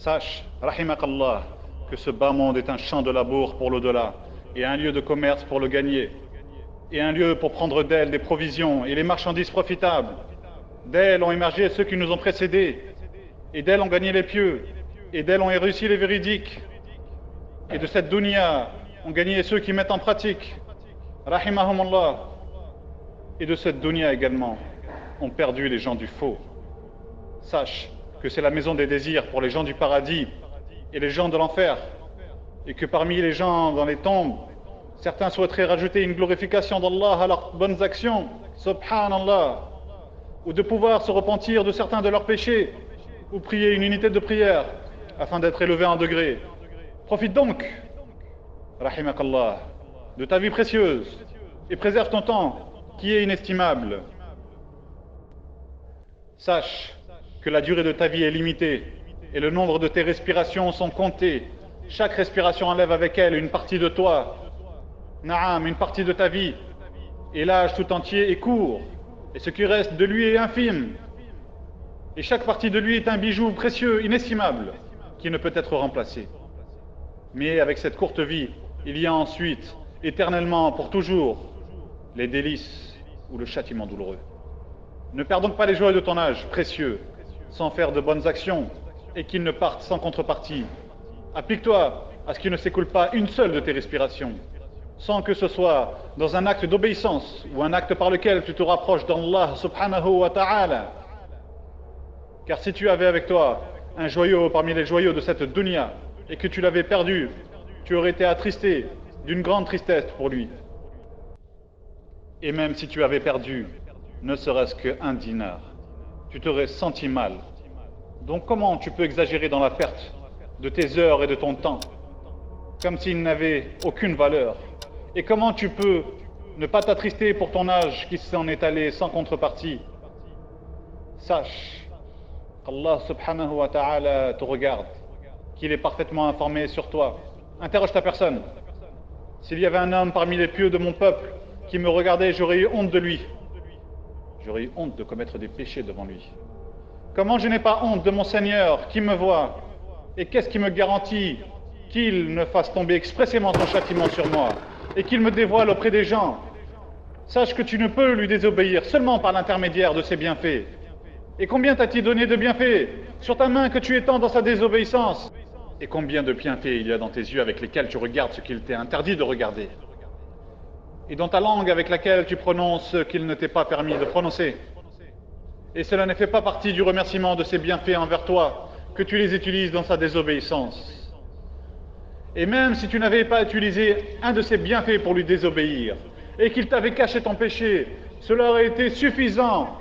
Sache, rahimakallah, que ce bas monde est un champ de labour pour l'au-delà, et un lieu de commerce pour le gagner, et un lieu pour prendre d'elle des provisions et les marchandises profitables. D'elle ont émergé ceux qui nous ont précédés, et d'elle ont gagné les pieux, et d'elle ont réussi les véridiques, et de cette dunya ont gagné ceux qui mettent en pratique, rahimahumullah, et de cette dunya également ont perdu les gens du faux. Sache que c'est la maison des désirs pour les gens du paradis et les gens de l'enfer, et que parmi les gens dans les tombes, certains souhaiteraient rajouter une glorification d'Allah à leurs bonnes actions, subhanallah, ou de pouvoir se repentir de certains de leurs péchés, ou prier une unité de prière, afin d'être élevé en degré. Profite donc, rahimakallah, de ta vie précieuse, et préserve ton temps, qui est inestimable. Sache que la durée de ta vie est limitée, et le nombre de tes respirations sont comptés. Chaque respiration enlève avec elle une partie de toi, Naam, une partie de ta vie, et l'âge tout entier est court, et ce qui reste de lui est infime. Et chaque partie de lui est un bijou précieux, inestimable, qui ne peut être remplacé. Mais avec cette courte vie, il y a ensuite, éternellement, pour toujours, les délices ou le châtiment douloureux. Ne perds donc pas les joies de ton âge précieux, sans faire de bonnes actions, et qu'ils ne partent sans contrepartie. Applique-toi à ce qu'il ne s'écoule pas une seule de tes respirations, sans que ce soit dans un acte d'obéissance ou un acte par lequel tu te rapproches d'Allah subhanahu wa ta'ala. Car si tu avais avec toi un joyau parmi les joyaux de cette dunya et que tu l'avais perdu, tu aurais été attristé d'une grande tristesse pour lui. Et même si tu avais perdu ne serait-ce qu'un dinar, tu t'aurais senti mal. Donc comment tu peux exagérer dans la perte de tes heures et de ton temps, comme s'ils n'avaient aucune valeur? Et comment tu peux ne pas t'attrister pour ton âge qui s'en est allé sans contrepartie? Sache qu'Allah subhanahu wa ta'ala te regarde, qu'il est parfaitement informé sur toi. Interroge ta personne. S'il y avait un homme parmi les pieux de mon peuple qui me regardait, j'aurais eu honte de lui. J'aurais eu honte de commettre des péchés devant lui. Comment je n'ai pas honte de mon Seigneur qui me voit? Et qu'est-ce qui me garantit qu'il ne fasse tomber expressément son châtiment sur moi et qu'il me dévoile auprès des gens? Sache que tu ne peux lui désobéir seulement par l'intermédiaire de ses bienfaits. Et combien t'a-t-il donné de bienfaits sur ta main que tu étends dans sa désobéissance? Et combien de bienfaits il y a dans tes yeux avec lesquels tu regardes ce qu'il t'est interdit de regarder? Et dans ta langue avec laquelle tu prononces ce qu'il ne t'est pas permis de prononcer? Et cela ne fait pas partie du remerciement de ses bienfaits envers toi que tu les utilises dans sa désobéissance. Et même si tu n'avais pas utilisé un de ses bienfaits pour lui désobéir, et qu'il t'avait caché ton péché, cela aurait été suffisant.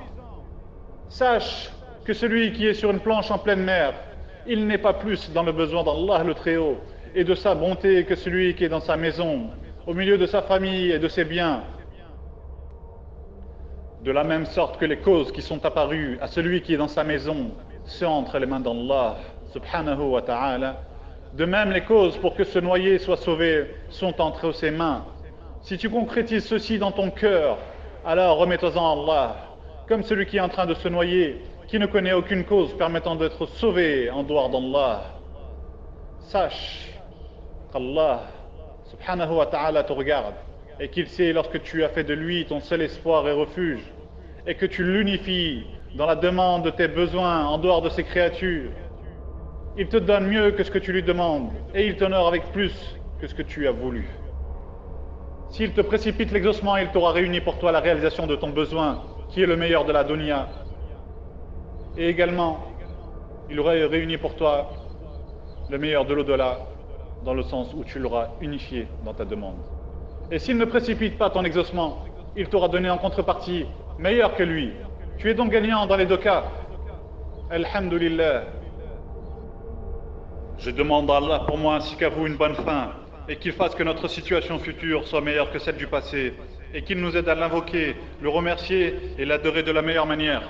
Sache que celui qui est sur une planche en pleine mer, il n'est pas plus dans le besoin d'Allah le Très-Haut et de sa bonté que celui qui est dans sa maison, au milieu de sa famille et de ses biens. De la même sorte que les causes qui sont apparues à celui qui est dans sa maison sont entre les mains d'Allah subhanahu wa ta'ala, de même les causes pour que ce noyé soit sauvé sont entre ses mains. Si tu concrétises ceci dans ton cœur, alors remets-toi-en à Allah, comme celui qui est en train de se noyer, qui ne connaît aucune cause permettant d'être sauvé en dehors d'Allah. Sache qu'Allah subhanahu wa ta'ala te regarde et qu'il sait lorsque tu as fait de lui ton seul espoir et refuge et que tu l'unifies dans la demande de tes besoins en dehors de ses créatures. Il te donne mieux que ce que tu lui demandes et il t'honore avec plus que ce que tu as voulu. S'il te précipite l'exaucement, il t'aura réuni pour toi la réalisation de ton besoin qui est le meilleur de la dunya. Et également, il aurait réuni pour toi le meilleur de l'au-delà, dans le sens où tu l'auras unifié dans ta demande. Et s'il ne précipite pas ton exaucement, il t'aura donné en contrepartie meilleur que lui. Tu es donc gagnant dans les deux cas. Alhamdulillah. Je demande à Allah pour moi ainsi qu'à vous une bonne fin, et qu'il fasse que notre situation future soit meilleure que celle du passé, et qu'il nous aide à l'invoquer, le remercier et l'adorer de la meilleure manière.